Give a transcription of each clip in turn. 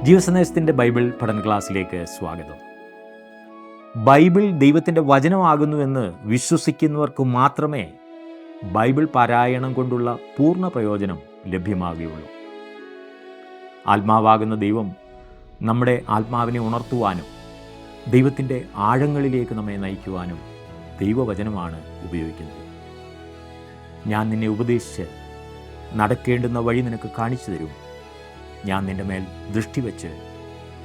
ജീവസന്ദേശത്തിൻ്റെ Bible പഠന ക്ലാസ്സിലേക്ക് സ്വാഗതം. ബൈബിൾ ദൈവത്തിൻ്റെ വചനമാകുന്നുവെന്ന് വിശ്വസിക്കുന്നവർക്ക് മാത്രമേ ബൈബിൾ പാരായണം കൊണ്ടുള്ള പൂർണ്ണ പ്രയോജനം ലഭ്യമാകുകയുള്ളൂ. ആത്മാവാകുന്ന ദൈവം നമ്മുടെ ആത്മാവിനെ ഉണർത്തുവാനും ദൈവത്തിൻ്റെ ആഴങ്ങളിലേക്ക് നമ്മെ നയിക്കുവാനും ദൈവവചനമാണ് ഉപയോഗിക്കുന്നത്. ഞാൻ നിന്നെ ഉപദേശിച്ച് നടക്കേണ്ടുന്ന വഴി നിനക്ക് കാണിച്ചു തരും, ഞാൻ നിൻ്റെ മേൽ ദൃഷ്ടി വെച്ച്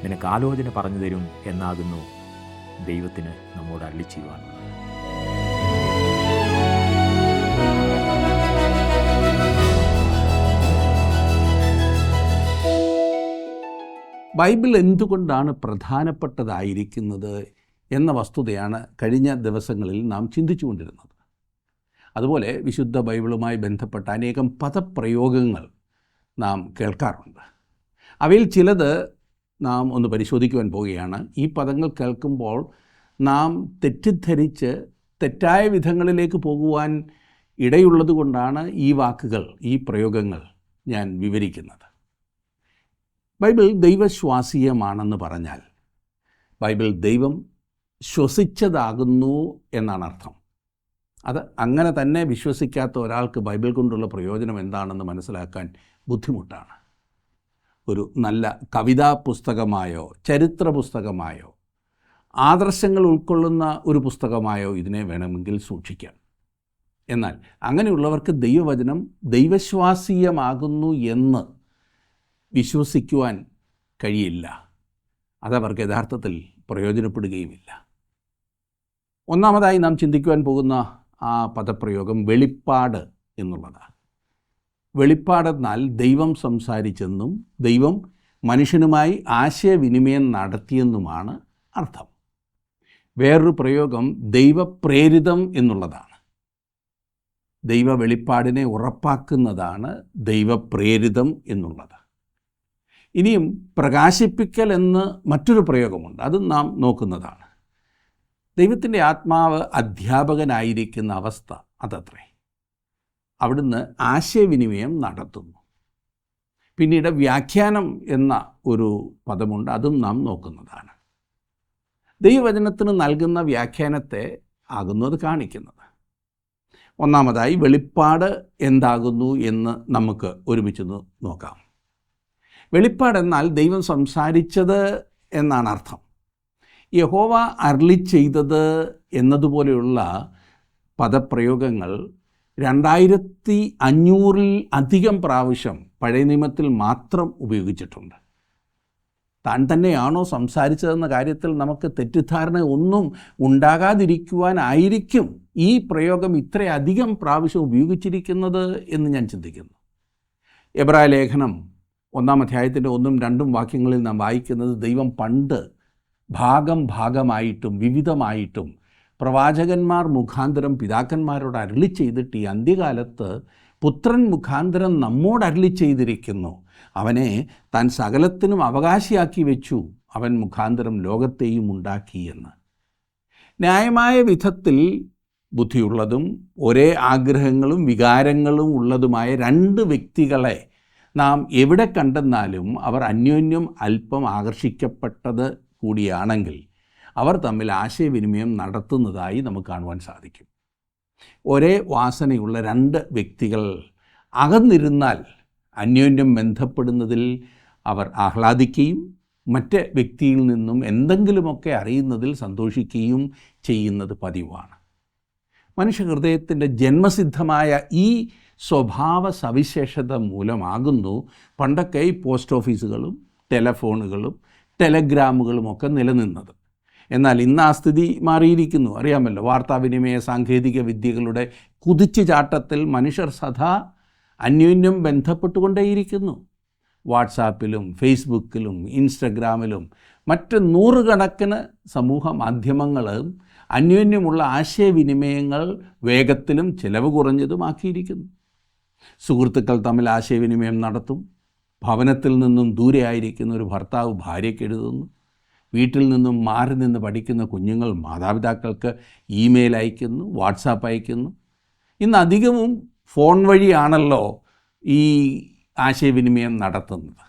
നിനക്ക് ആലോചന പറഞ്ഞു തരും എന്നാകുന്നു ദൈവത്തിന് നമ്മോട് അരുളി ചെയ്യുവാനുള്ളത്. ബൈബിൾ എന്തുകൊണ്ടാണ് പ്രധാനപ്പെട്ടതായിരിക്കുന്നത് എന്ന വസ്തുതയാണ് കഴിഞ്ഞ ദിവസങ്ങളിൽ നാം ചിന്തിച്ചുകൊണ്ടിരുന്നത്. അതുപോലെ വിശുദ്ധ ബൈബിളുമായി ബന്ധപ്പെട്ട അനേകം പദപ്രയോഗങ്ങൾ നാം കേൾക്കാറുണ്ട്. അവയിൽ ചിലത് നാം ഒന്ന് പരിശോധിക്കുവാൻ പോവുകയാണ്. ഈ പദങ്ങൾ കേൾക്കുമ്പോൾ നാം തെറ്റിദ്ധരിച്ച് തെറ്റായ വിധങ്ങളിലേക്ക് പോകുവാൻ ഇടയുള്ളത് കൊണ്ടാണ് ഈ വാക്കുകൾ, ഈ പ്രയോഗങ്ങൾ ഞാൻ വിവരിക്കുന്നത്. ബൈബിൾ ദൈവശ്വാസീയമാണെന്ന് പറഞ്ഞാൽ ബൈബിൾ ദൈവം ശ്വസിച്ചതാകുന്നു എന്നാണ് അർത്ഥം. അത് അങ്ങനെ തന്നെ വിശ്വസിക്കാത്ത ഒരാൾക്ക് ബൈബിൾ കൊണ്ടുള്ള പ്രയോജനം എന്താണെന്ന് മനസ്സിലാക്കാൻ ബുദ്ധിമുട്ടാണ്. ഒരു നല്ല കവിതാ പുസ്തകമായോ ചരിത്ര പുസ്തകമായോ ആദർശങ്ങൾ ഉൾക്കൊള്ളുന്ന ഒരു പുസ്തകമായോ ഇതിനെ വേണമെങ്കിൽ സൂക്ഷിക്കാം. എന്നാൽ അങ്ങനെയുള്ളവർക്ക് ദൈവവചനം ദൈവശ്വാസീയമാകുന്നു എന്ന് വിശ്വസിക്കുവാൻ കഴിയില്ല. അതവർക്ക് യഥാർത്ഥത്തിൽ പ്രയോജനപ്പെടുകയുമില്ല. ഒന്നാമതായി നാം ചിന്തിക്കുവാൻ പോകുന്ന ആ പദപ്രയോഗം വെളിപ്പാട് എന്നുള്ളതാണ്. വെളിപ്പാടെന്നാൽ ദൈവം സംസാരിച്ചെന്നും ദൈവം മനുഷ്യനുമായി ആശയവിനിമയം നടത്തിയെന്നുമാണ് അർത്ഥം. വേറൊരു പ്രയോഗം ദൈവപ്രേരിതം എന്നുള്ളതാണ്. ദൈവ വെളിപ്പാടിനെ ഉറപ്പാക്കുന്നതാണ് ദൈവപ്രേരിതം എന്നുള്ളത്. ഇനിയും പ്രകാശിപ്പിക്കൽ എന്ന് മറ്റൊരു പ്രയോഗമുണ്ട്, അതും നാം നോക്കുന്നതാണ്. ദൈവത്തിൻ്റെ ആത്മാവ് അധ്യാപകനായിരിക്കുന്ന അവസ്ഥ അതത്രേ. അവിടുന്ന് ആശയവിനിമയം നടത്തുന്നു. പിന്നീട് വ്യാഖ്യാനം എന്ന ഒരു പദമുണ്ട്, അതും നാം നോക്കുന്നതാണ്. ദൈവവചനത്തിന് നൽകുന്ന വ്യാഖ്യാനത്തെ ആകുന്നു അത് കാണിക്കുന്നത്. ഒന്നാമതായി വെളിപ്പാട് എന്താകുന്നു എന്ന് നമുക്ക് ഒരുമിച്ച് നോക്കാം. വെളിപ്പാടെന്നാൽ ദൈവം സംസാരിച്ചത് എന്നാണ് അർത്ഥം. യഹോവ അരുളി ചെയ്തത് എന്നതുപോലെയുള്ള പദപ്രയോഗങ്ങൾ 2500 അധികം പ്രാവശ്യം പഴയ നിയമത്തിൽ മാത്രം ഉപയോഗിച്ചിട്ടുണ്ട്. താൻ തന്നെയാണോ സംസാരിച്ചതെന്ന കാര്യത്തിൽ നമുക്ക് തെറ്റിദ്ധാരണ ഒന്നും ഉണ്ടാകാതിരിക്കുവാനായിരിക്കും ഈ പ്രയോഗം ഇത്രയധികം പ്രാവശ്യം ഉപയോഗിച്ചിരിക്കുന്നത് എന്ന് ഞാൻ ചിന്തിക്കുന്നു. എബ്രായ ലേഖനം 1-ാം അധ്യായത്തിൻ്റെ 1-ഉം 2-ഉം വാക്യങ്ങളിൽ നാം വായിക്കുന്നത് ദൈവം പണ്ട് ഭാഗമായിട്ടും വിവിധമായിട്ടും പ്രവാചകന്മാർ മുഖാന്തരം പിതാക്കന്മാരോട് അരുളി ചെയ്തിട്ട് ഈ അന്ത്യകാലത്ത് പുത്രൻ മുഖാന്തരം നമ്മോട് അരുളി ചെയ്തിരിക്കുന്നു. അവനെ താൻ സകലത്തിനും അവകാശിയാക്കി വെച്ചു, അവൻ മുഖാന്തരം ലോകത്തെയും ഉണ്ടാക്കി എന്ന്. ന്യായമായ വിധത്തിൽ ബുദ്ധിയുള്ളതും ഒരേ ആഗ്രഹങ്ങളും വികാരങ്ങളും ഉള്ളതുമായ 2 വ്യക്തികളെ നാം എവിടെ കണ്ടെന്നാലും അവർ അന്യോന്യം അല്പം ആകർഷിക്കപ്പെട്ടത് കൂടിയാണെങ്കിൽ അവർ തമ്മിൽ ആശയവിനിമയം നടത്തുന്നതായി നമുക്ക് കാണുവാൻ സാധിക്കും. ഒരേ വാസനയുള്ള 2 വ്യക്തികൾ അകന്നിരുന്നാൽ അന്യോന്യം ബന്ധപ്പെടുന്നതിൽ അവർ ആഹ്ലാദിക്കുകയും മറ്റ് വ്യക്തിയിൽ നിന്നും എന്തെങ്കിലുമൊക്കെ അറിയുന്നതിൽ സന്തോഷിക്കുകയും ചെയ്യുന്നത് പതിവാണ്. മനുഷ്യഹൃദയത്തിൻ്റെ ജന്മസിദ്ധമായ ഈ സ്വഭാവ സവിശേഷത മൂലമാകുന്നു പണ്ടൊക്കെ ഈ പോസ്റ്റ് ഓഫീസുകളും ടെലഫോണുകളും ടെലഗ്രാമുകളുമൊക്കെ നിലനിന്നത്. എന്നാൽ ഇന്ന് ആ സ്ഥിതി മാറിയിരിക്കുന്നു. അറിയാമല്ലോ, വാർത്താവിനിമയ സാങ്കേതിക വിദ്യകളുടെ കുതിച്ചുചാട്ടത്തിൽ മനുഷ്യർ സദാ അന്യോന്യം ബന്ധപ്പെട്ടുകൊണ്ടേയിരിക്കുന്നു. വാട്സാപ്പിലും ഫേസ്ബുക്കിലും ഇൻസ്റ്റഗ്രാമിലും മറ്റ് 100 കണക്കിന് സമൂഹ മാധ്യമങ്ങളും അന്യോന്യമുള്ള ആശയവിനിമയങ്ങൾ വേഗത്തിലും ചിലവ് കുറഞ്ഞതുമാക്കിയിരിക്കുന്നു. സുഹൃത്തുക്കൾ തമ്മിൽ ആശയവിനിമയം നടത്തും. ഭവനത്തിൽ നിന്നും ദൂരെ ആയിരിക്കുന്ന ഒരു ഭർത്താവ് ഭാര്യയ്ക്ക് എഴുതുന്നു. വീട്ടിൽ നിന്നും മാറി നിന്ന് പഠിക്കുന്ന കുഞ്ഞുങ്ങൾ മാതാപിതാക്കൾക്ക് ഇമെയിൽ അയക്കുന്നു, വാട്സാപ്പ് അയക്കുന്നു. ഇന്ന് അധികവും ഫോൺ വഴിയാണല്ലോ ഈ ആശയവിനിമയം നടത്തുന്നത്.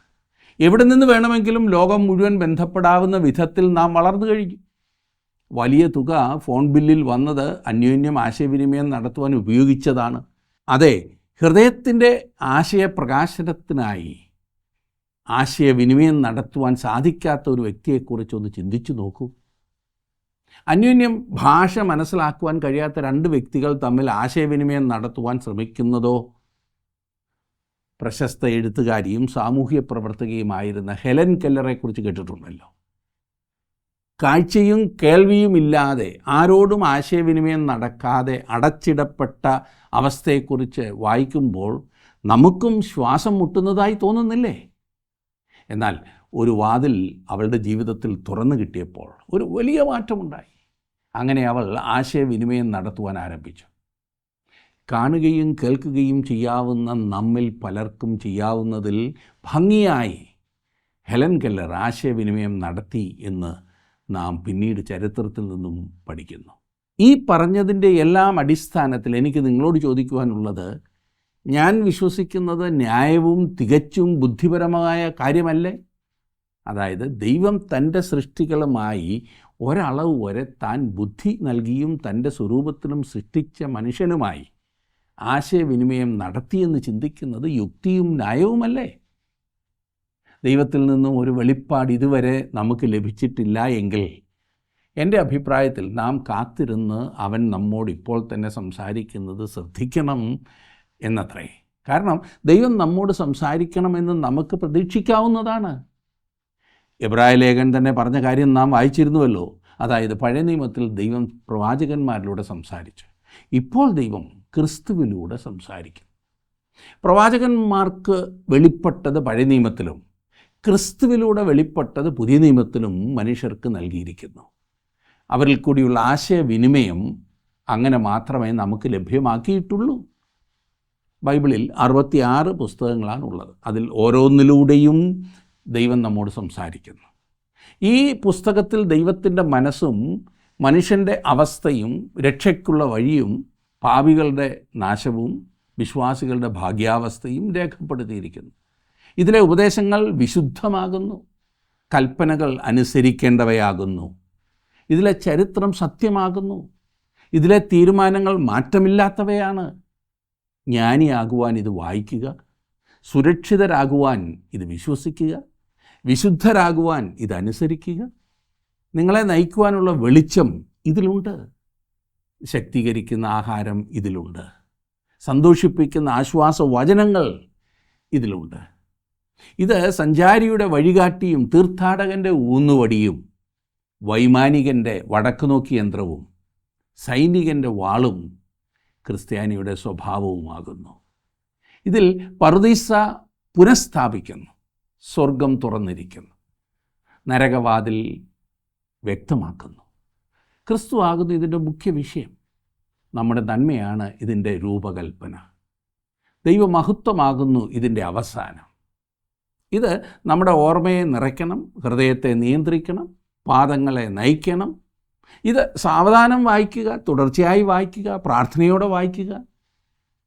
എവിടെ നിന്ന് വേണമെങ്കിലും ലോകം മുഴുവൻ ബന്ധപ്പെടാവുന്ന വിധത്തിൽ നാം വളർന്നു കഴിഞ്ഞു. വലിയ തുക ഫോൺ ബില്ലിൽ വന്നത് അന്യോന്യം ആശയവിനിമയം നടത്തുവാൻ ഉപയോഗിച്ചതാണ്. അതെ, ഹൃദയത്തിൻ്റെ ആശയപ്രകാശനത്തിനായി ആശയവിനിമയം നടത്തുവാൻ സാധിക്കാത്ത ഒരു വ്യക്തിയെക്കുറിച്ചൊന്ന് ചിന്തിച്ചു നോക്കൂ. അന്യോന്യം ഭാഷ മനസ്സിലാക്കുവാൻ കഴിയാത്ത രണ്ട് വ്യക്തികൾ തമ്മിൽ ആശയവിനിമയം നടത്തുവാൻ ശ്രമിക്കുന്നതോ? പ്രശസ്ത എഴുത്തുകാരിയും സാമൂഹ്യ പ്രവർത്തകയുമായിരുന്ന ഹെലൻ കെല്ലറെക്കുറിച്ച് കേട്ടിട്ടുണ്ടല്ലോ. കാഴ്ചയും കേൾവിയും ഇല്ലാതെ ആരോടും ആശയവിനിമയം നടക്കാതെ അടച്ചിടപ്പെട്ട അവസ്ഥയെക്കുറിച്ച് വായിക്കുമ്പോൾ നമുക്കും ശ്വാസം മുട്ടുന്നതായി തോന്നുന്നില്ലേ? എന്നാൽ ഒരു വാതിൽ അവളുടെ ജീവിതത്തിൽ തുറന്നു കിട്ടിയപ്പോൾ ഒരു വലിയ മാറ്റമുണ്ടായി. അങ്ങനെ അവൾ ആശയവിനിമയം നടത്തുവാൻ ആരംഭിച്ചു. കാണുകയും കേൾക്കുകയും ചെയ്യാവുന്ന നമ്മിൽ പലർക്കും ചെയ്യാവുന്നതിൽ ഭംഗിയായി ഹെലൻ കെല്ലർ ആശയവിനിമയം നടത്തി എന്ന് നാം പിന്നീട് ചരിത്രത്തിൽ നിന്നും പഠിക്കുന്നു. ഈ പറഞ്ഞതിൻ്റെ എല്ലാം അടിസ്ഥാനത്തിൽ എനിക്ക് നിങ്ങളോട് ചോദിക്കുവാനുള്ളത്, ഞാൻ വിശ്വസിക്കുന്നത് ന്യായവും തികച്ചും ബുദ്ധിപരമായ കാര്യമല്ലേ? അതായത് ദൈവം തൻ്റെ സൃഷ്ടികളുമായി ഒരളവ് വരെ താൻ ബുദ്ധി നൽകിയും തൻ്റെ സ്വരൂപത്തിലും സൃഷ്ടിച്ച മനുഷ്യനുമായി ആശയവിനിമയം നടത്തിയെന്ന് ചിന്തിക്കുന്നത് യുക്തിയും ന്യായവുമല്ലേ? ദൈവത്തിൽ നിന്നും ഒരു വെളിപ്പാട് ഇതുവരെ നമുക്ക് ലഭിച്ചിട്ടില്ല എങ്കിൽ എൻ്റെ അഭിപ്രായത്തിൽ നാം കാത്തിരുന്ന് അവൻ നമ്മോട് ഇപ്പോൾ തന്നെ സംസാരിക്കുന്നത് ശ്രദ്ധിക്കണം എന്നത്രേ. കാരണം ദൈവം നമ്മോട് സംസാരിക്കണമെന്ന് നമുക്ക് പ്രതീക്ഷിക്കാവുന്നതാണ്. എബ്രായ ലേഖകൻ തന്നെ പറഞ്ഞ കാര്യം നാം വായിച്ചിരുന്നുവല്ലോ. അതായത് പഴയ നിയമത്തിൽ ദൈവം പ്രവാചകന്മാരിലൂടെ സംസാരിച്ചു. ഇപ്പോൾ ദൈവം ക്രിസ്തുവിലൂടെ സംസാരിക്കും. പ്രവാചകന്മാർക്ക് വെളിപ്പെട്ടത് പഴയ നിയമത്തിലും ക്രിസ്തുവിലൂടെ വെളിപ്പെട്ടത് പുതിയ നിയമത്തിലും മനുഷ്യർക്ക് നൽകിയിരിക്കുന്നു. അവരിൽ കൂടിയുള്ള ആശയവിനിമയം അങ്ങനെ മാത്രമേ നമുക്ക് ലഭ്യമാക്കിയിട്ടുള്ളൂ. ബൈബിളിൽ 66 പുസ്തകങ്ങളാണുള്ളത്. അതിൽ ഓരോന്നിലൂടെയും ദൈവം നമ്മോട് സംസാരിക്കുന്നു. ഈ പുസ്തകത്തിൽ ദൈവത്തിൻ്റെ മനസ്സും മനുഷ്യൻ്റെ അവസ്ഥയും രക്ഷയ്ക്കുള്ള വഴിയും പാപികളുടെ നാശവും വിശ്വാസികളുടെ ഭാഗ്യാവസ്ഥയും രേഖപ്പെടുത്തിയിരിക്കുന്നു. ഇതിലെ ഉപദേശങ്ങൾ വിശുദ്ധമാകുന്നു, കൽപ്പനകൾ അനുസരിക്കേണ്ടവയാകുന്നു. ഇതിലെ ചരിത്രം സത്യമാകുന്നു, ഇതിലെ തീരുമാനങ്ങൾ മാറ്റമില്ലാത്തവയാണ്. ജ്ഞാനിയാകുവാൻ ഇത് വായിക്കുക, സുരക്ഷിതരാകുവാൻ ഇത് വിശ്വസിക്കുക, വിശുദ്ധരാകുവാൻ ഇതനുസരിക്കുക. നിങ്ങളെ നയിക്കുവാനുള്ള വെളിച്ചം ഇതിലുണ്ട്, ശക്തീകരിക്കുന്ന ആഹാരം ഇതിലുണ്ട്, സന്തോഷിപ്പിക്കുന്ന ആശ്വാസ വചനങ്ങൾ ഇതിലുണ്ട്. ഇത് സഞ്ചാരിയുടെ വഴികാട്ടിയും തീർത്ഥാടകൻ്റെ ഊന്നുവടിയും വൈമാനികൻ്റെ വടക്കുനോക്കി യന്ത്രവും സൈനികൻ്റെ വാളും ക്രിസ്ത്യാനിയുടെ സ്വഭാവവുമാകുന്നു. ഇതിൽ പറുദീസ പുനഃസ്ഥാപിക്കുന്നു, സ്വർഗം തുറന്നിരിക്കുന്നു, നരകവാതിൽ വ്യക്തമാക്കുന്നു. ക്രിസ്തു ആകുന്നു ഇതിൻ്റെ മുഖ്യ വിഷയം. നമ്മുടെ നന്മയാണ് ഇതിൻ്റെ രൂപകൽപ്പന. ദൈവമഹത്വമാകുന്നു ഇതിൻ്റെ അവസാനം. ഇത് നമ്മുടെ ഓർമ്മയെ നിറയ്ക്കണം, ഹൃദയത്തെ നിയന്ത്രിക്കണം, പാദങ്ങളെ നയിക്കണം. ഇത് സാവധാനം വായിക്കുക, തുടർച്ചയായി വായിക്കുക, പ്രാർത്ഥനയോടെ വായിക്കുക.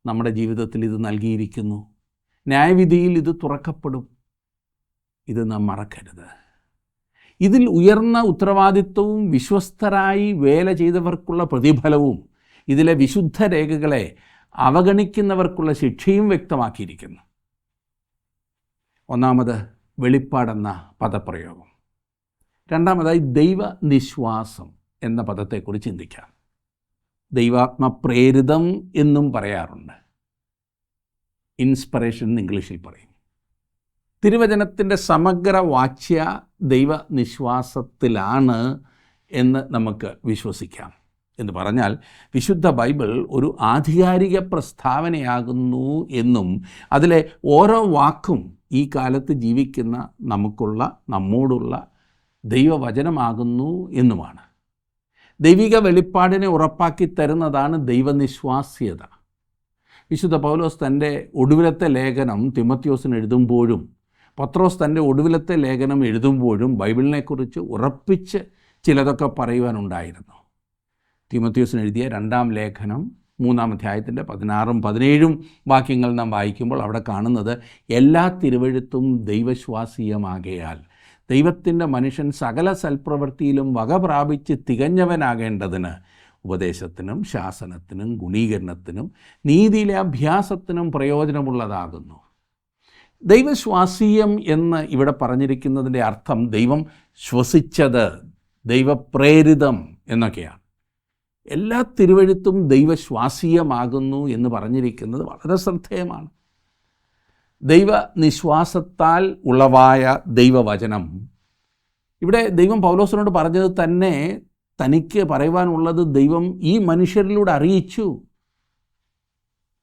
നമ്മുടെ ജീവിതത്തിൽ ഇത് നൽകിയിരിക്കുന്നു. ന്യായവിധിയിൽ ഇത് തുറക്കപ്പെടും. ഇത് നാം മറക്കരുത്. ഇതിൽ ഉയർന്ന ഉത്തരവാദിത്വവും വിശ്വസ്തരായി വേല ചെയ്തവർക്കുള്ള പ്രതിഫലവും ഇതിലെ വിശുദ്ധ രേഖകളെ അവഗണിക്കുന്നവർക്കുള്ള ശിക്ഷയും വ്യക്തമാക്കിയിരിക്കുന്നു. ഒന്നാമത് വെളിപ്പാടെന്ന പദപ്രയോഗം. രണ്ടാമതായി ദൈവനിശ്വാസം എന്ന പദത്തെക്കുറിച്ച് ചിന്തിക്കാം. ദൈവാത്മപ്രേരിതം എന്നും പറയാറുണ്ട്. ഇൻസ്പിറേഷൻ എന്ന് ഇംഗ്ലീഷിൽ പറയും. തിരുവചനത്തിൻ്റെ സമഗ്ര വാച്യ ദൈവനിശ്വാസത്തിലാണ് എന്ന് നമുക്ക് വിശ്വസിക്കാം. എന്ന് പറഞ്ഞാൽ വിശുദ്ധ ബൈബിൾ ഒരു ആധികാരിക പ്രസ്താവനയാകുന്നു എന്നും അതിലെ ഓരോ വാക്കും ഈ കാലത്ത് ജീവിക്കുന്ന നമ്മോടുള്ള ദൈവവചനമാകുന്നു എന്നുമാണ്. ദൈവിക വെളിപ്പാടിനെ ഉറപ്പാക്കി തരുന്നതാണ് ദൈവനിശ്വാസ്യത. വിശുദ്ധ പൗലോസ് തൻ്റെ ഒടുവിലത്തെ ലേഖനം തിമോത്തിയോസിന് എഴുതുമ്പോഴും പത്രോസ് തൻ്റെ ഒടുവിലത്തെ ലേഖനം എഴുതുമ്പോഴും ബൈബിളിനെക്കുറിച്ച് ഉറപ്പിച്ച് ചിലതൊക്കെ പറയുവാനുണ്ടായിരുന്നു. തിമോത്തിയോസിന് എഴുതിയ 2-ാം ലേഖനം 3-ാം അധ്യായത്തിൻ്റെ 16-ഉം 17-ഉം വാക്യങ്ങൾ നാം വായിക്കുമ്പോൾ അവിടെ കാണുന്നത് എല്ലാ തിരുവെഴുത്തും ദൈവശ്വാസീയമാകയാൽ ദൈവത്തിൻ്റെ മനുഷ്യൻ സകല സൽപ്രവൃത്തിയിലും വക പ്രാപിച്ച് തികഞ്ഞവനാകേണ്ടതിന് ഉപദേശത്തിനും ശാസനത്തിനും ഗുണീകരണത്തിനും നീതിയിലെ അഭ്യാസത്തിനും പ്രയോജനമുള്ളതാകുന്നു. ദൈവശ്വാസീയം എന്ന് ഇവിടെ പറഞ്ഞിരിക്കുന്നതിൻ്റെ അർത്ഥം ദൈവം ശ്വസിച്ചത്, ദൈവപ്രേരിതം എന്നൊക്കെയാണ്. എല്ലാ തിരുവെഴുത്തും ദൈവശ്വാസീയമാകുന്നു എന്ന് പറഞ്ഞിരിക്കുന്നത് വളരെ ശ്രദ്ധേയമാണ്. ദൈവനിശ്വാസത്താൽ ഉളവായ ദൈവവചനം, ഇവിടെ ദൈവം പൗലോസിനോട് പറഞ്ഞത് തന്നെ തനിക്ക് പറയുവാനുള്ളത് ദൈവം ഈ മനുഷ്യരിലൂടെ അറിയിച്ചു.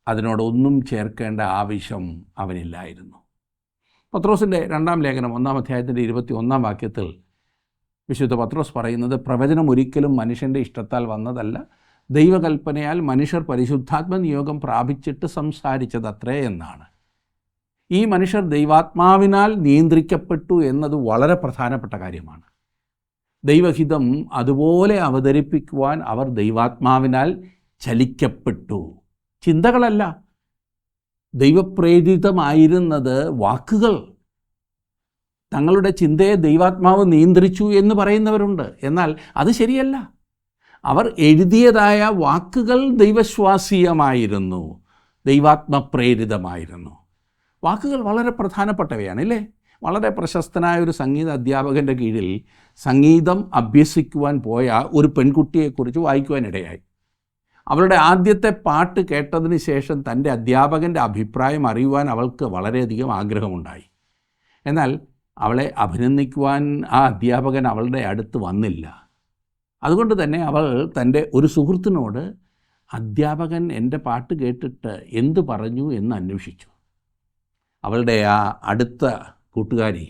അതിനോടൊന്നും ചേർക്കേണ്ട ആവശ്യം അവനില്ലായിരുന്നു. പത്രോസിൻ്റെ 2-ാം ലേഖനം 1-ാം അധ്യായത്തിൻ്റെ 21-ാം വാക്യത്തിൽ വിശുദ്ധ പത്രോസ് പറയുന്നത്, പ്രവചനം ഒരിക്കലും മനുഷ്യൻ്റെ ഇഷ്ടത്താൽ വന്നതല്ല, ദൈവകൽപ്പനയാൽ മനുഷ്യർ പരിശുദ്ധാത്മ നിയോഗം പ്രാപിച്ചിട്ട് സംസാരിച്ചതത്രേ എന്നാണ്. ഈ മനുഷ്യർ ദൈവാത്മാവിനാൽ നിയന്ത്രിക്കപ്പെട്ടു എന്നത് വളരെ പ്രധാനപ്പെട്ട കാര്യമാണ്. ദൈവഹിതം അതുപോലെ അവതരിപ്പിക്കുവാൻ അവർ ദൈവാത്മാവിനാൽ ചലിക്കപ്പെട്ടു. ചിന്തകളല്ല, ദൈവപ്രേരിതമായിരുന്നത് വാക്കുകൾ. തങ്ങളുടെ ചിന്തയെ ദൈവാത്മാവ് നിയന്ത്രിച്ചു എന്ന് പറയുന്നവരുണ്ട്. എന്നാൽ അത് ശരിയല്ല. അവർ എഴുതിയതായ വാക്കുകൾ ദൈവശ്വാസീയമായിരുന്നു, ദൈവാത്മപ്രേരിതമായിരുന്നു. വാക്കുകൾ വളരെ പ്രധാനപ്പെട്ടവയാണ്, അല്ലേ? വളരെ പ്രശസ്തനായ ഒരു സംഗീത അധ്യാപകൻ്റെ കീഴിൽ സംഗീതം അഭ്യസിക്കുവാൻ പോയ ഒരു പെൺകുട്ടിയെക്കുറിച്ച് വായിക്കുവാനിടയായി. അവളുടെ ആദ്യത്തെ പാട്ട് കേട്ടതിന് ശേഷം തൻ്റെ അധ്യാപകൻ്റെ അഭിപ്രായം അറിയുവാൻ അവൾക്ക് വളരെയധികം ആഗ്രഹമുണ്ടായി. എന്നാൽ അവളെ അഭിനന്ദിക്കുവാൻ ആ അധ്യാപകൻ അവളുടെ അടുത്ത് വന്നില്ല. അതുകൊണ്ട് തന്നെ അവൾ തൻ്റെ ഒരു സുഹൃത്തിനോട് അധ്യാപകൻ എൻ്റെ പാട്ട് കേട്ടിട്ട് എന്ത് പറഞ്ഞു എന്ന് അന്വേഷിച്ചു. അവളുടെ ആ അടുത്ത കൂട്ടുകാരി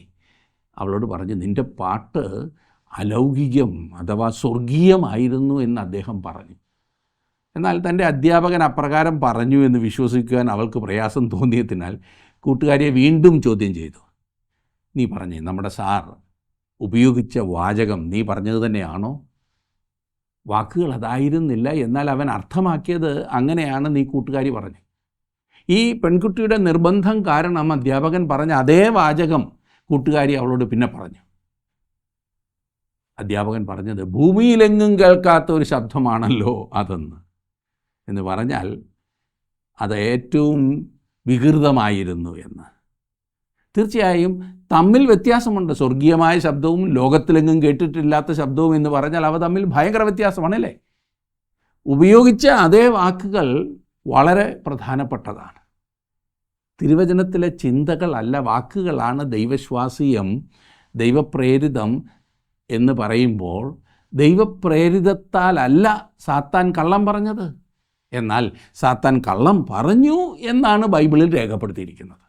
അവളോട് പറഞ്ഞു, നിൻ്റെ പാട്ട് അലൗകികം അഥവാ സ്വർഗീയമായിരുന്നു എന്ന് അദ്ദേഹം പറഞ്ഞു. എന്നാൽ തൻ്റെ അധ്യാപകൻ അപ്രകാരം പറഞ്ഞു എന്ന് വിശ്വസിക്കുവാൻ അവൾക്ക് പ്രയാസം തോന്നിയതിനാൽ കൂട്ടുകാരിയെ വീണ്ടും ചോദ്യം ചെയ്തു, നീ പറഞ്ഞേ, നമ്മുടെ സാർ ഉപയോഗിച്ച വാചകം നീ പറഞ്ഞത് തന്നെയാണോ? വാക്കുകൾ അതായിരുന്നില്ല, എന്നാൽ അവൻ അർത്ഥമാക്കിയത് അങ്ങനെയാണ് നീ കൂട്ടുകാരി പറഞ്ഞു. ഈ പെൺകുട്ടിയുടെ നിർബന്ധം കാരണം അധ്യാപകൻ പറഞ്ഞ അതേ വാചകം കൂട്ടുകാരി അവളോട് പിന്നെ പറഞ്ഞു. അധ്യാപകൻ പറഞ്ഞത് ഭൂമിയിലെങ്ങും കേൾക്കാത്ത ഒരു ശബ്ദമാണല്ലോ അതെന്ന്. എന്ന് പറഞ്ഞാൽ അത് ഏറ്റവും വികൃതമായിരുന്നു എന്ന്. തീർച്ചയായും തമ്മിൽ വ്യത്യാസമുണ്ട്. സ്വർഗീയമായ ശബ്ദവും ലോകത്തിലെങ്ങും കേട്ടിട്ടില്ലാത്ത ശബ്ദവും എന്ന് പറഞ്ഞാൽ അവ തമ്മിൽ ഭയങ്കര വ്യത്യാസമാണല്ലേ? ഉപയോഗിച്ച അതേ വാക്കുകൾ വളരെ പ്രധാനപ്പെട്ടതാണ്. തിരുവചനത്തിലെ ചിന്തകളല്ല, വാക്കുകളാണ് ദൈവശ്വാസീയം, ദൈവപ്രേരിതം എന്ന് പറയുമ്പോൾ ദൈവപ്രേരിതത്താലല്ല സാത്താൻ കള്ളം പറഞ്ഞത്. എന്നാൽ സാത്താൻ കള്ളം പറഞ്ഞു എന്നാണ് ബൈബിളിൽ രേഖപ്പെടുത്തിയിരിക്കുന്നത്.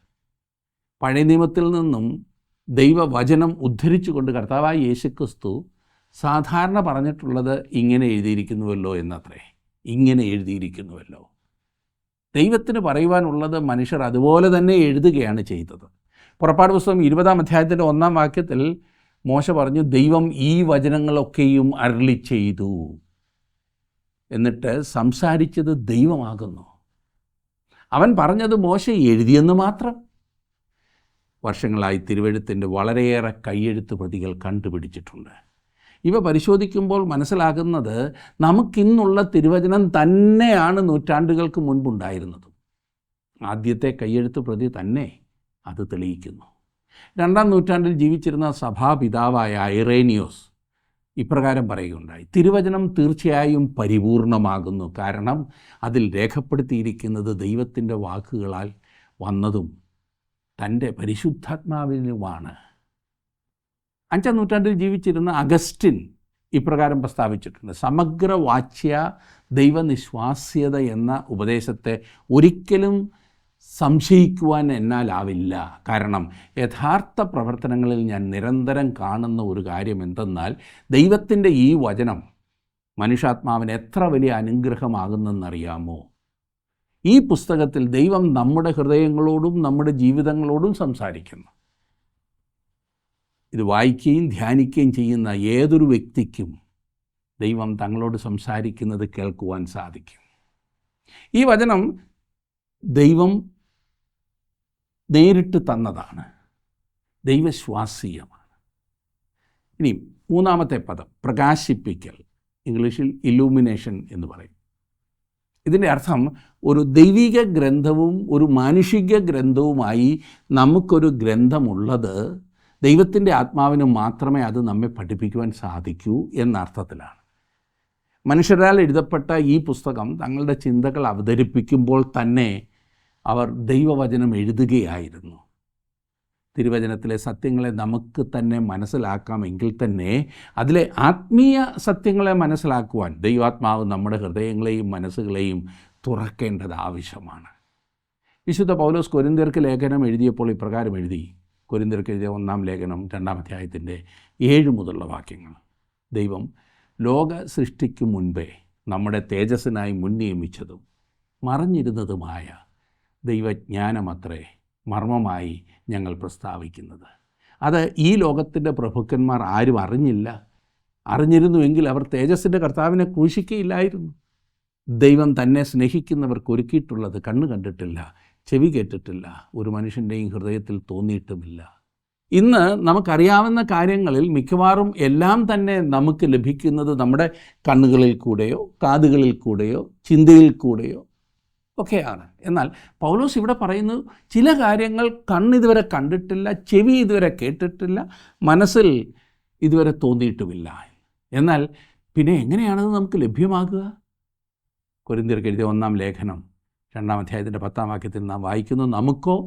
പഴയ നിയമത്തിൽ നിന്നും ദൈവവചനം ഉദ്ധരിച്ചുകൊണ്ട് കർത്താവായ യേശുക്രിസ്തു സാധാരണ പറഞ്ഞിട്ടുള്ളത് ഇങ്ങനെ എഴുതിയിരിക്കുന്നുവല്ലോ എന്നത്രേ. ഇങ്ങനെ എഴുതിയിരിക്കുന്നുവല്ലോ. ദൈവത്തിന് പറയുവാനുള്ളത് മനുഷ്യർ അതുപോലെ തന്നെ എഴുതുകയാണ് ചെയ്തത്. പുറപ്പാട് പുസ്തകം 20-ാം അധ്യായത്തിൻ്റെ 1-ാം വാക്യത്തിൽ മോശ പറഞ്ഞു, ദൈവം ഈ വചനങ്ങളൊക്കെയും അരുളി ചെയ്തു. എന്നിട്ട് സംസാരിച്ചത് ദൈവമാകുന്നു. അവൻ പറഞ്ഞത് മോശ എഴുതിയെന്ന് മാത്രം. വർഷങ്ങളായി തിരുവെഴുത്തിൻ്റെ വളരെയേറെ കൈയെഴുത്ത് പ്രതികൾ കണ്ടുപിടിച്ചിട്ടുണ്ട്. ഇവ പരിശോധിക്കുമ്പോൾ മനസ്സിലാകുന്നത് നമുക്കിന്നുള്ള തിരുവചനം തന്നെയാണ് നൂറ്റാണ്ടുകൾക്ക് മുൻപുണ്ടായിരുന്നത്. ആദ്യത്തെ കൈയെഴുത്ത് പ്രതി തന്നെ അത് തെളിയിക്കുന്നു. 2-ാം നൂറ്റാണ്ടിൽ ജീവിച്ചിരുന്ന സഭാപിതാവായ ഐറേനിയോസ് ഇപ്രകാരം പറയുകയുണ്ടായി, തിരുവചനം തീർച്ചയായും പരിപൂർണമാകുന്നു, കാരണം അതിൽ രേഖപ്പെടുത്തിയിരിക്കുന്നത് ദൈവത്തിൻ്റെ വാക്കുകളാൽ വന്നതും തൻ്റെ പരിശുദ്ധാത്മാവിനുമാണ്. 5-ാം നൂറ്റാണ്ടിൽ ജീവിച്ചിരുന്ന അഗസ്റ്റിൻ ഇപ്രകാരം പ്രസ്താവിച്ചിട്ടുണ്ട്, സമഗ്ര വാച്യ ദൈവനിശ്വാസ്യത എന്ന ഉപദേശത്തെ ഒരിക്കലും സംശയിക്കുവാൻ എന്നാലാവില്ല. കാരണം യഥാർത്ഥ പ്രവർത്തനങ്ങളിൽ ഞാൻ നിരന്തരം കാണുന്ന ഒരു കാര്യം എന്തെന്നാൽ ദൈവത്തിൻ്റെ ഈ വചനം മനുഷ്യാത്മാവിന് എത്ര വലിയ അനുഗ്രഹമാകുന്നെന്നറിയാമോ? ഈ പുസ്തകത്തിൽ ദൈവം നമ്മുടെ ഹൃദയങ്ങളോടും നമ്മുടെ ജീവിതങ്ങളോടും സംസാരിക്കുന്നു. ഇത് വായിക്കുകയും ധ്യാനിക്കുകയും ചെയ്യുന്ന ഏതൊരു വ്യക്തിക്കും ദൈവം തങ്ങളോട് സംസാരിക്കുന്നത് കേൾക്കുവാൻ സാധിക്കും. ഈ വചനം ദൈവം നേരിട്ട് തന്നതാണ്, ദൈവശ്വാസീയമാണ്. ഇനി മൂന്നാമത്തെ പദം പ്രകാശിപ്പിക്കൽ, ഇംഗ്ലീഷിൽ ഇലൂമിനേഷൻ എന്ന് പറയും. ഇതിൻ്റെ അർത്ഥം ഒരു ദൈവിക ഗ്രന്ഥവും ഒരു മാനുഷിക ഗ്രന്ഥവുമായി നമുക്കൊരു ഗ്രന്ഥമുള്ളത് ദൈവത്തിൻ്റെ ആത്മാവിന് മാത്രമേ അത് നമ്മെ പഠിപ്പിക്കുവാൻ സാധിക്കൂ എന്ന അർത്ഥത്തിലാണ്. മനുഷ്യരാൽ എഴുതപ്പെട്ട ഈ പുസ്തകം തങ്ങളുടെ ചിന്തകൾ അവതരിപ്പിക്കുമ്പോൾ തന്നെ അവർ ദൈവവചനം എഴുതുകയായിരുന്നു. തിരുവചനത്തിലെ സത്യങ്ങളെ നമുക്ക് തന്നെ മനസ്സിലാക്കാമെങ്കിൽ തന്നെ അതിലെ ആത്മീയ സത്യങ്ങളെ മനസ്സിലാക്കുവാൻ ദൈവാത്മാവ് നമ്മുടെ ഹൃദയങ്ങളെയും മനസ്സുകളെയും തുറക്കേണ്ടത് ആവശ്യമാണ്. വിശുദ്ധ പൗലോസ് കൊരിന്ത്യർക്ക് ലേഖനം എഴുതിയപ്പോൾ ഇപ്രകാരം എഴുതി. കൊരിന്ത്യർക്ക് എഴുതിയ 1-ാം ലേഖനം 2-ാം അധ്യായത്തിൻ്റെ 7 മുതലുള്ള വാക്യങ്ങൾ. ദൈവം ലോക സൃഷ്ടിക്കു മുൻപേ നമ്മുടെ തേജസ്സിനായി മുൻനിയമിച്ചതും മറഞ്ഞിരുന്നതുമായ ദൈവജ്ഞാനമത്രേ മർമ്മമായി ഞങ്ങൾ പ്രസ്താവിക്കുന്നത്. അത് ഈ ലോകത്തിൻ്റെ പ്രഭുക്കന്മാർ ആരും അറിഞ്ഞില്ല. അറിഞ്ഞിരുന്നുവെങ്കിൽ അവർ തേജസ്സിൻ്റെ കർത്താവിനെ ക്രൂശിക്കുകയില്ലായിരുന്നു. ദൈവം തന്നെ സ്നേഹിക്കുന്നവർക്ക് ഒരുക്കിയിട്ടുള്ളത് കണ്ണ് കണ്ടിട്ടില്ല, ചെവി കേട്ടിട്ടില്ല, ഒരു മനുഷ്യൻ്റെയും ഹൃദയത്തിൽ തോന്നിയിട്ടുമില്ല. ഇന്ന് നമുക്കറിയാവുന്ന കാര്യങ്ങളിൽ മിക്കവാറും എല്ലാം തന്നെ നമുക്ക് ലഭിക്കുന്നത് നമ്മുടെ കണ്ണുകളിൽ കൂടെയോ കാതുകളിൽ കൂടെയോ ചിന്തയിൽ കൂടെയോ ഒക്കെയാണ്. എന്നാൽ പൗലോസ് ഇവിടെ പറയുന്നത് ചില കാര്യങ്ങൾ കണ്ണിതുവരെ കണ്ടിട്ടില്ല, ചെവി ഇതുവരെ കേട്ടിട്ടില്ല, മനസ്സിൽ ഇതുവരെ തോന്നിയിട്ടുമില്ല. എന്നാൽ പിന്നെ എങ്ങനെയാണത് നമുക്ക് ലഭ്യമാകുക? കൊരിന്ത്യർക്ക് എഴുതിയ 1-ാം ലേഖനം 2-ാം അധ്യായത്തിൻ്റെ 10-ാം വാക്യത്തിൽ നാം വായിക്കുന്നു, നമുക്കോ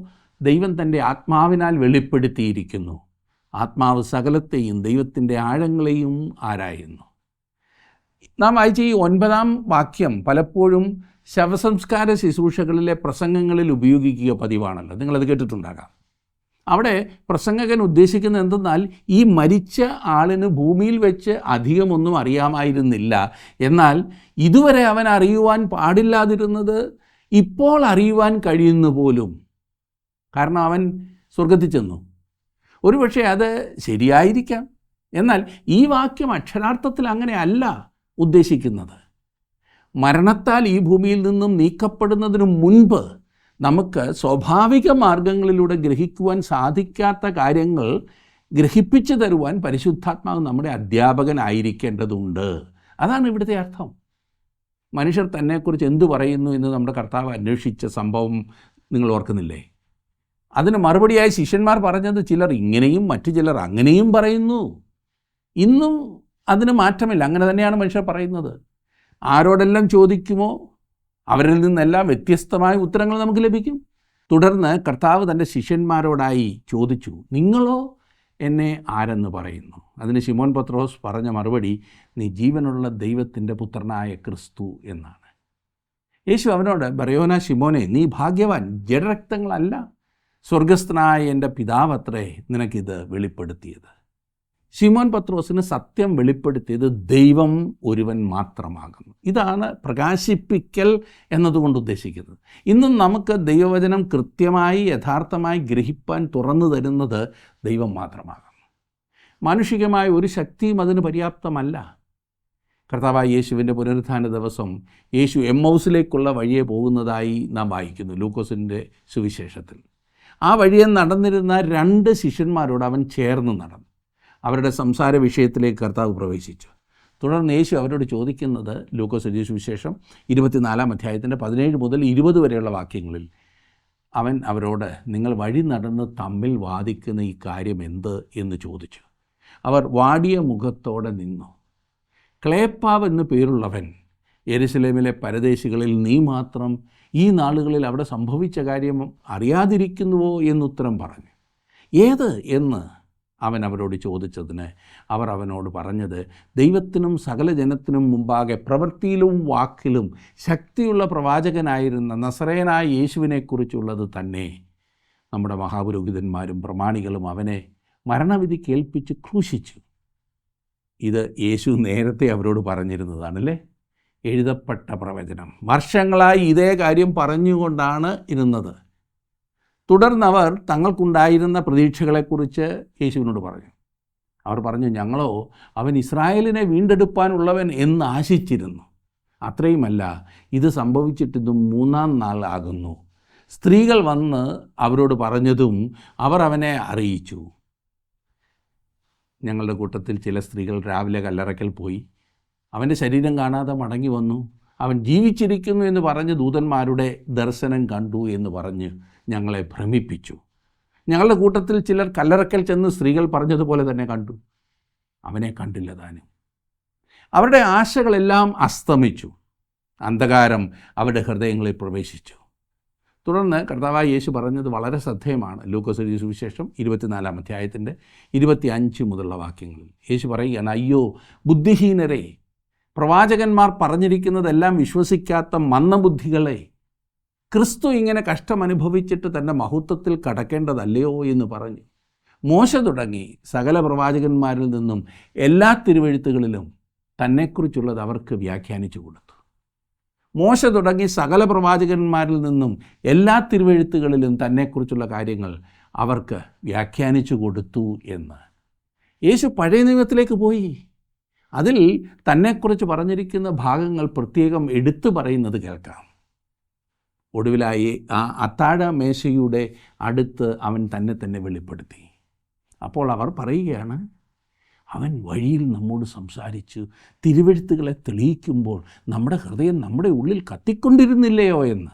ദൈവം തൻ്റെ ആത്മാവിനാൽ വെളിപ്പെടുത്തിയിരിക്കുന്നു. ആത്മാവ് സകലത്തെയും ദൈവത്തിൻ്റെ ആഴങ്ങളെയും ആരായുന്നു. നാം വായിച്ച ഈ 9-ാം വാക്യം പലപ്പോഴും ശവസംസ്കാര ശുശ്രൂഷകളിലെ പ്രസംഗങ്ങളിൽ ഉപയോഗിക്കുക പതിവാണല്ലോ. നിങ്ങളത് കേട്ടിട്ടുണ്ടാകാം. അവിടെ പ്രസംഗകൻ ഉദ്ദേശിക്കുന്നത് എന്തെന്നാൽ ഈ മരിച്ച ആളിന് ഭൂമിയിൽ വെച്ച് അധികമൊന്നും അറിയാമായിരുന്നില്ല, എന്നാൽ ഇതുവരെ അവൻ അറിയുവാൻ പാടില്ലാതിരുന്നത് ഇപ്പോൾ അറിയുവാൻ കഴിയുന്നു പോലും. കാരണം അവൻ സ്വർഗത്തിൽ ചെന്നു. ഒരുപക്ഷെ അത് ശരിയായിരിക്കാം. എന്നാൽ ഈ വാക്യം അക്ഷരാർത്ഥത്തിൽ അങ്ങനെ അല്ല ഉദ്ദേശിക്കുന്നത്. മരണത്താൽ ഈ ഭൂമിയിൽ നിന്നും നീക്കപ്പെടുന്നതിനു മുൻപ് നമുക്ക് സ്വാഭാവിക മാർഗങ്ങളിലൂടെ ഗ്രഹിക്കുവാൻ സാധിക്കാത്ത കാര്യങ്ങൾ ഗ്രഹിപ്പിച്ചു തരുവാൻ പരിശുദ്ധാത്മാവ് നമ്മുടെ അധ്യാപകനായിരിക്കേണ്ടതുണ്ട്. അതാണ് ഇവിടുത്തെ അർത്ഥം. മനുഷ്യർ തന്നെക്കുറിച്ച് എന്തു പറയുന്നു എന്ന് നമ്മുടെ കർത്താവ് അന്വേഷിച്ച സംഭവം നിങ്ങൾ ഓർക്കുന്നില്ലേ? അതിന് മറുപടിയായി ശിഷ്യന്മാർ പറഞ്ഞത് ചിലർ ഇങ്ങനെയും മറ്റു ചിലർ അങ്ങനെയും പറയുന്നു. ഇന്നും അതിന് മാറ്റമില്ല. അങ്ങനെ തന്നെയാണ് മനുഷ്യർ പറയുന്നത്. ആരോടെല്ലാം ചോദിക്കുമോ അവരിൽ നിന്നെല്ലാം വ്യത്യസ്തമായ ഉത്തരങ്ങൾ നമുക്ക് ലഭിക്കും. തുടർന്ന് കർത്താവ് തൻ്റെ ശിഷ്യന്മാരോടായി ചോദിച്ചു, നിങ്ങളോ എന്നെ ആരെന്ന് പറയുന്നു? അതിന് ശിമോൻ പത്രോസ് പറഞ്ഞ മറുപടി, നീ ജീവനുള്ള ദൈവത്തിൻ്റെ പുത്രനായ ക്രിസ്തു എന്നാണ്. യേശു അവനോട്, ബറയോന ശിമോനെ, നീ ഭാഗ്യവാൻ, ജഡരക്തങ്ങളല്ല, സ്വർഗസ്ഥനായ എൻ്റെ പിതാവത്രേ നിനക്കിത് വെളിപ്പെടുത്തിയത്. ശിമോൻ പത്രോസിന് സത്യം വെളിപ്പെടുത്തിയത് ദൈവം ഒരുവൻ മാത്രമാകുന്നു. ഇതാണ് പ്രകാശിപ്പിക്കൽ എന്നതുകൊണ്ട് ഉദ്ദേശിക്കുന്നത്. ഇന്നും നമുക്ക് ദൈവവചനം കൃത്യമായി യഥാർത്ഥമായി ഗ്രഹിപ്പാൻ തുറന്നു തരുന്നത് ദൈവം മാത്രമാകുന്നു. മാനുഷികമായ ഒരു ശക്തിയും അതിന് പര്യാപ്തമല്ല. കർത്താവായ യേശുവിൻ്റെ പുനരുത്ഥാന ദിവസം യേശു എമ്മൗസിലേക്കുള്ള വഴിയെ പോകുന്നതായി നാം വായിക്കുന്നു ലൂക്കോസിൻ്റെ സുവിശേഷത്തിൽ. ആ വഴിയെ നടന്നിരുന്ന 2 ശിഷ്യന്മാരോട് അവൻ ചേർന്ന് നടന്നു. അവരുടെ സംസാര വിഷയത്തിലേക്ക് കർത്താവ് പ്രവേശിച്ചു. തുടർന്ന് യേശു അവരോട് ചോദിക്കുന്നത് ലൂക്കോസ് എഴുതിയ സുവിശേഷം 24-ാം അധ്യായത്തിൻ്റെ 17 മുതൽ 20 വരെയുള്ള വാക്യങ്ങളിൽ അവൻ അവരോട്, നിങ്ങൾ വഴി നടന്ന് തമ്മിൽ വാദിക്കുന്ന ഈ കാര്യം എന്ത് എന്ന് ചോദിച്ചു. അവർ വാടിയ മുഖത്തോടെ നിന്നു. ക്ലേപ്പാവ് എന്നു പേരുള്ളവൻ യെരുശലേമിലെ പരദേശികളിൽ നീ മാത്രം ഈ നാളുകളിൽ അവിടെ സംഭവിച്ച കാര്യം അറിയാതിരിക്കുന്നുവോ എന്നുത്തരം പറഞ്ഞു. ഏത് എന്ന് അവൻ അവരോട് ചോദിച്ചതിന് അവർ അവനോട് പറഞ്ഞത്, ദൈവത്തിനും സകല ജനത്തിനും മുമ്പാകെ പ്രവൃത്തിയിലും വാക്കിലും ശക്തിയുള്ള പ്രവാചകനായിരുന്ന നസറേയനായ യേശുവിനെക്കുറിച്ചുള്ളത് തന്നെ. നമ്മുടെ മഹാപുരോഹിതന്മാരും പ്രമാണികളും അവനെ മരണവിധി കേൾപ്പിച്ച് ക്രൂശിച്ചു. ഇത് യേശു നേരത്തെ അവരോട് പറഞ്ഞിരുന്നതാണല്ലേ, എഴുതപ്പെട്ട പ്രവചനം. വർഷങ്ങളായി ഇതേ കാര്യം പറഞ്ഞുകൊണ്ടാണ് ഇരുന്നത്. തുടർന്നവർ തങ്ങൾക്കുണ്ടായിരുന്ന പ്രതീക്ഷകളെക്കുറിച്ച് യേശുവിനോട് പറഞ്ഞു. അവർ പറഞ്ഞു, ഞങ്ങളോ അവൻ ഇസ്രായേലിനെ വീണ്ടെടുപ്പാനുള്ളവൻ എന്ന് ആശിച്ചിരുന്നു. അത്രയുമല്ല, ഇത് സംഭവിച്ചിട്ടിതും 3-ാം നാൾ ആകുന്നു. സ്ത്രീകൾ വന്ന് അവരോട് പറഞ്ഞതും അവർ അവനെ അറിയിച്ചു. ഞങ്ങളുടെ കൂട്ടത്തിൽ ചില സ്ത്രീകൾ രാവിലെ കല്ലറയ്ക്കൽ പോയി അവൻ്റെ ശരീരം കാണാതെ മടങ്ങി വന്നു. അവൻ ജീവിച്ചിരിക്കുന്നു എന്ന് പറഞ്ഞ് ദൂതന്മാരുടെ ദർശനം കണ്ടു എന്ന് പറഞ്ഞ് ഞങ്ങളെ ഭ്രമിപ്പിച്ചു. ഞങ്ങളുടെ കൂട്ടത്തിൽ ചിലർ കല്ലറയ്ക്കൽ ചെന്ന് സ്ത്രീകൾ പറഞ്ഞതുപോലെ തന്നെ കണ്ടു. അവനെ കണ്ടില്ല താനും. അവരുടെ ആശകളെല്ലാം അസ്തമിച്ചു. അന്ധകാരം അവരുടെ ഹൃദയങ്ങളിൽ പ്രവേശിച്ചു. തുടർന്ന് കർത്താവായ യേശു പറഞ്ഞത് വളരെ ശ്രദ്ധേയമാണ്. ലൂക്കോസ് എഴുതിയ സുവിശേഷം 24-ാം അധ്യായത്തിൻ്റെ 25 മുതലുള്ള വാക്യങ്ങളിൽ യേശു പറയുകയാണ്, അയ്യോ ബുദ്ധിഹീനരെ, പ്രവാചകന്മാർ പറഞ്ഞിരിക്കുന്നതെല്ലാം വിശ്വസിക്കാത്ത മന്ദബുദ്ധികളെ, ക്രിസ്തു ഇങ്ങനെ കഷ്ടമനുഭവിച്ചിട്ട് തൻ്റെ മഹത്വത്തിൽ കടക്കേണ്ടതല്ലയോ എന്ന് പറഞ്ഞു. മോശ തുടങ്ങി സകല പ്രവാചകന്മാരിൽ നിന്നും എല്ലാ തിരുവെഴുത്തുകളിലും തന്നെക്കുറിച്ചുള്ളത് അവർക്ക് വ്യാഖ്യാനിച്ചു കൊടുത്തു. മോശ തുടങ്ങി സകല പ്രവാചകന്മാരിൽ നിന്നും എല്ലാ തിരുവെഴുത്തുകളിലും തന്നെക്കുറിച്ചുള്ള കാര്യങ്ങൾ അവർക്ക് വ്യാഖ്യാനിച്ചു കൊടുത്തു എന്ന്. യേശു പഴയ നിയമത്തിലേക്ക് പോയി. അതിൽ തന്നെക്കുറിച്ച് പറഞ്ഞിരിക്കുന്ന ഭാഗങ്ങൾ പ്രത്യേകം എടുത്തു പറയുന്നത് കേൾക്കാം. ഒടുവിലായി ആ അത്താഴ മേശയുടെ അടുത്ത് അവൻ തന്നെ വെളിപ്പെടുത്തി. അപ്പോൾ അവർ പറയുകയാണ്, അവൻ വഴിയിൽ നമ്മോട് സംസാരിച്ച് തിരുവെഴുത്തുകളെ തെളിയിക്കുമ്പോൾ നമ്മുടെ ഹൃദയം നമ്മുടെ ഉള്ളിൽ കത്തിക്കൊണ്ടിരുന്നില്ലയോ എന്ന്.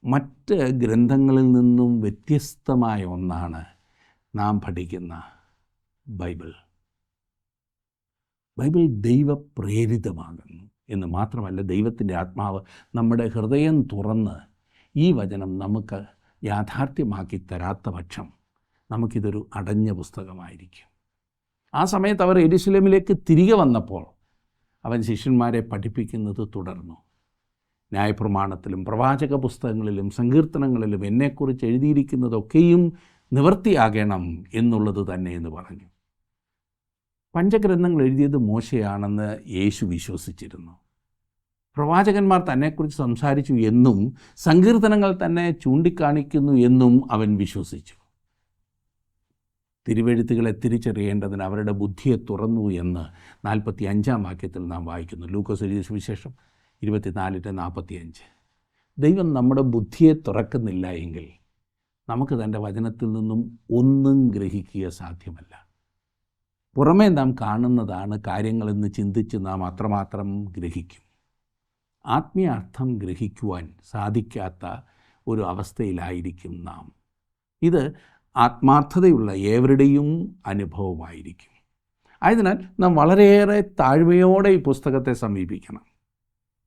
മറ്റ് ഗ്രന്ഥങ്ങളിൽ നിന്നും വ്യത്യസ്തമായ ഒന്നാണ് നാം പഠിക്കുന്ന ബൈബിൾ. ബൈബിൾ ദൈവപ്രേരിതമാകുന്നു എന്ന് മാത്രമല്ല, ദൈവത്തിൻ്റെ ആത്മാവ് നമ്മുടെ ഹൃദയം തുറന്ന് ഈ വചനം നമുക്ക് യാഥാർത്ഥ്യമാക്കി തരാത്ത പക്ഷം നമുക്കിതൊരു അടഞ്ഞ പുസ്തകമായിരിക്കും. ആ സമയത്ത് അവർ യെരുശലേമിലേക്ക് തിരികെ വന്നപ്പോൾ അവൻ ശിഷ്യന്മാരെ പഠിപ്പിക്കുന്നത് തുടർന്നു. ന്യായപ്രമാണത്തിലും പ്രവാചക പുസ്തകങ്ങളിലും സങ്കീർത്തനങ്ങളിലും എന്നെക്കുറിച്ച് എഴുതിയിരിക്കുന്നതൊക്കെയും നിവൃത്തിയാകണം എന്നുള്ളത് തന്നെ എന്ന് പറഞ്ഞു. പഞ്ചഗ്രന്ഥങ്ങൾ എഴുതിയത് മോശയാണെന്ന് യേശു വിശ്വസിച്ചിരുന്നു. പ്രവാചകന്മാർ തന്നെക്കുറിച്ച് സംസാരിച്ചു എന്നും സങ്കീർത്തനങ്ങൾ തന്നെ ചൂണ്ടിക്കാണിക്കുന്നു എന്നും അവൻ വിശ്വസിച്ചു. തിരുവെഴുത്തുകളെ തിരിച്ചറിയേണ്ടതിന് അവരുടെ ബുദ്ധിയെ തുറന്നു എന്ന് 45-ാം വാക്യത്തിൽ നാം വായിക്കുന്നു. ലൂക്കോസ് എഴുതിയ സുവിശേഷം 24:45. ദൈവം നമ്മുടെ ബുദ്ധിയെ തുറക്കുന്നില്ല എങ്കിൽ നമുക്ക് തൻ്റെ വചനത്തിൽ നിന്നും ഒന്നും ഗ്രഹിക്കുക സാധ്യമല്ല. പുറമേ നാം കാണുന്നതാണ് കാര്യങ്ങളെന്ന് ചിന്തിച്ച് നാം അത്രമാത്രം ഗ്രഹിക്കും. ആത്മീയ അർത്ഥം ഗ്രഹിക്കുവാൻ സാധിക്കാത്ത ഒരു അവസ്ഥയിലായിരിക്കും നാം. ഇത് ആത്മാർത്ഥതയുള്ള ഏവരുടെയും അനുഭവമായിരിക്കും. ആയതിനാൽ നാം വളരെയേറെ താഴ്മയോടെ ഈ പുസ്തകത്തെ സമീപിക്കണം.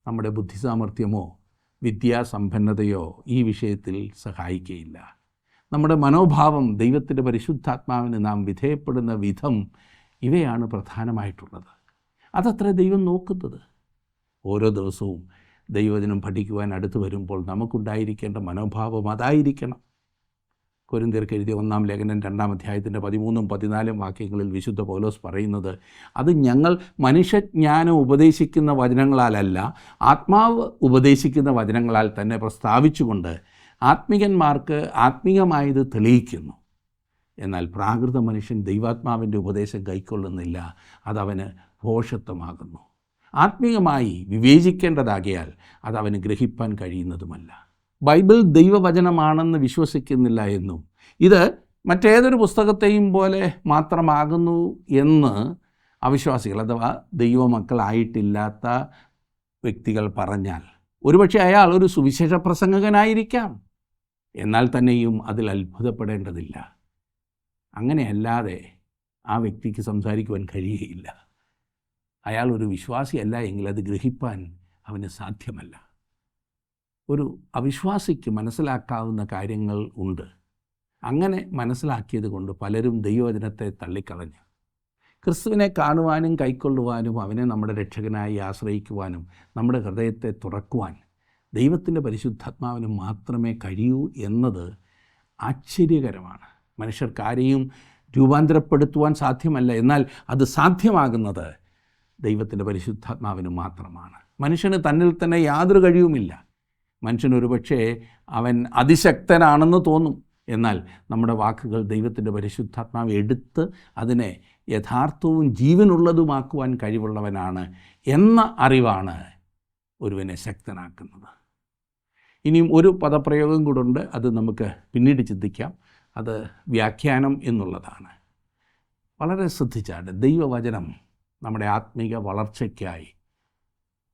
നമ്മുടെ ബുദ്ധിസാമർഥ്യമോ വിദ്യാസമ്പന്നതയോ ഈ വിഷയത്തിൽ സഹായിക്കുകയില്ല. നമ്മുടെ മനോഭാവം, ദൈവത്തിൻ്റെ പരിശുദ്ധാത്മാവിന് നാം വിധേയപ്പെടുന്ന വിധം, ഇവയാണ് പ്രധാനമായിട്ടുള്ളത്. അതത്ര ദൈവം നോക്കുന്നത്. ഓരോ ദിവസവും ദൈവവചനം പഠിക്കുവാൻ അടുത്ത് വരുമ്പോൾ നമുക്കുണ്ടായിരിക്കേണ്ട മനോഭാവം അതായിരിക്കണം. കൊരിന്ത്യർക്ക് എഴുതിയ 1-ാം ലേഖനം 2-ാം അധ്യായത്തിൻ്റെ 13-14 വാക്യങ്ങളിൽ വിശുദ്ധ പൗലോസ് പറയുന്നത്, അത് ഞങ്ങൾ മനുഷ്യജ്ഞാനം ഉപദേശിക്കുന്ന വചനങ്ങളാലല്ല, ആത്മാവ് ഉപദേശിക്കുന്ന വചനങ്ങളാൽ തന്നെ പ്രസ്താവിച്ചുകൊണ്ട് ആത്മികന്മാർക്ക് ആത്മീയമായത് തെളിയിക്കുന്നു. എന്നാൽ പ്രാകൃത മനുഷ്യൻ ദൈവാത്മാവിൻ്റെ ഉപദേശം കൈക്കൊള്ളുന്നില്ല, അതവന് ഭോഷത്വമാകുന്നു. ആത്മീയമായി വിവേചിക്കേണ്ടതാകയാൽ അതവന് ഗ്രഹിപ്പാൻ കഴിയുന്നതുമല്ല. ബൈബിൾ ദൈവവചനമാണെന്ന് വിശ്വസിക്കുന്നില്ല എന്നും ഇത് മറ്റേതൊരു പുസ്തകത്തെയും പോലെ മാത്രമാകുന്നു എന്ന് അവിശ്വാസികൾ അഥവാ ദൈവമക്കളായിട്ടില്ലാത്ത വ്യക്തികൾ പറഞ്ഞാൽ, ഒരുപക്ഷെ അയാൾ ഒരു സുവിശേഷ പ്രസംഗകനായിരിക്കാം. എന്നാൽ തന്നെയും അതിൽ അത്ഭുതപ്പെടേണ്ടതില്ല. അങ്ങനെയല്ലാതെ ആ വ്യക്തിക്ക് സംസാരിക്കുവാൻ കഴിയുകയില്ല. അയാൾ ഒരു വിശ്വാസിയല്ല എങ്കിൽ അത് ഗ്രഹിപ്പാൻ അവന് സാധ്യമല്ല. ഒരു അവിശ്വാസിക്ക് മനസ്സിലാക്കാവുന്ന കാര്യങ്ങൾ ഉണ്ട്. അങ്ങനെ മനസ്സിലാക്കിയത് കൊണ്ട് പലരും ദൈവവചനത്തെ തള്ളിക്കളഞ്ഞു. ക്രിസ്തുവിനെ കാണുവാനും കൈക്കൊള്ളുവാനും അവനെ നമ്മുടെ രക്ഷകനായി ആശ്രയിക്കുവാനും നമ്മുടെ ഹൃദയത്തെ തുറക്കുവാൻ ദൈവത്തിൻ്റെ പരിശുദ്ധാത്മാവിന് മാത്രമേ കഴിയൂ എന്നത് ആശ്ചര്യകരമാണ്. മനുഷ്യർക്കാരെയും രൂപാന്തരപ്പെടുത്തുവാൻ സാധ്യമല്ല. എന്നാൽ അത് സാധ്യമാകുന്നത് ദൈവത്തിൻ്റെ പരിശുദ്ധാത്മാവിന് മാത്രമാണ്. മനുഷ്യന് തന്നിൽ തന്നെ യാതൊരു കഴിവുമില്ല. മനുഷ്യൻ ഒരുപക്ഷെ അവൻ അതിശക്തനാണെന്ന് തോന്നും. എന്നാൽ നമ്മുടെ വാക്കുകൾ ദൈവത്തിൻ്റെ പരിശുദ്ധാത്മാവ് എടുത്ത് അതിനെ യഥാർത്ഥവും ജീവനുള്ളതുമാക്കുവാൻ കഴിവുള്ളവനാണ് എന്ന അറിവാണ് ഒരുവനെ ശക്തനാക്കുന്നത്. ഇനിയും ഒരു പദപ്രയോഗം കൂടുണ്ട്, അത് നമുക്ക് പിന്നീട് ചിന്തിക്കാം. അത് വ്യാഖ്യാനം എന്നുള്ളതാണ്. വളരെ ശ്രദ്ധിച്ചാണ് ദൈവവചനം നമ്മുടെ ആത്മീക വളർച്ചയ്ക്കായി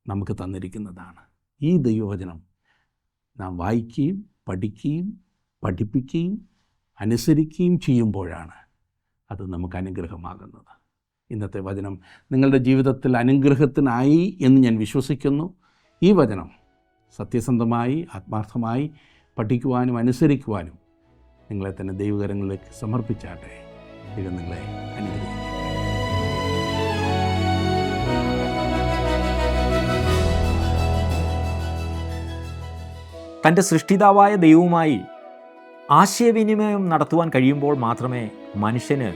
നമുക്ക് തന്നിരിക്കുന്നതാണ്. ഈ ദൈവവചനം നാം വായിക്കുകയും പഠിക്കുകയും പഠിപ്പിക്കുകയും അനുസരിക്കുകയും ചെയ്യുമ്പോഴാണ് അത് നമുക്ക് അനുഗ്രഹമാകുന്നത്. ഇന്നത്തെ വചനം നിങ്ങളുടെ ജീവിതത്തിൽ അനുഗ്രഹത്തിനായി എന്ന് ഞാൻ വിശ്വസിക്കുന്നു. ഈ വചനം സത്യസന്ധമായി ആത്മാർത്ഥമായി പഠിക്കുവാനും അനുസരിക്കുവാനും നിങ്ങളെ തന്നെ ദൈവകരങ്ങളിലേക്ക് സമർപ്പിച്ചാട്ടെ. ദൈവം നിങ്ങളെ അനുഗ്രഹിക്കും. തൻ്റെ സൃഷ്ടിതാവായ ദൈവവുമായി ആശയവിനിമയം നടത്തുവാൻ കഴിയുമ്പോൾ മാത്രമേ മനുഷ്യന്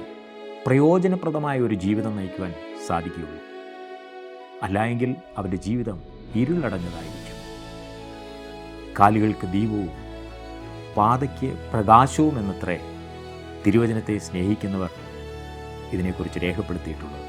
പ്രയോജനപ്രദമായ ഒരു ജീവിതം നയിക്കുവാൻ സാധിക്കുകയുള്ളൂ. അല്ലായെങ്കിൽ അവൻ്റെ ജീവിതം ഇരുളടഞ്ഞതായിരിക്കും. കാലുകൾക്ക് ദീപവും പാതയ്ക്ക് പ്രകാശവും എന്നത്രേ തിരുവചനത്തെ സ്നേഹിക്കുന്നവർ ഇതിനെക്കുറിച്ച് രേഖപ്പെടുത്തിയിട്ടുള്ളത്.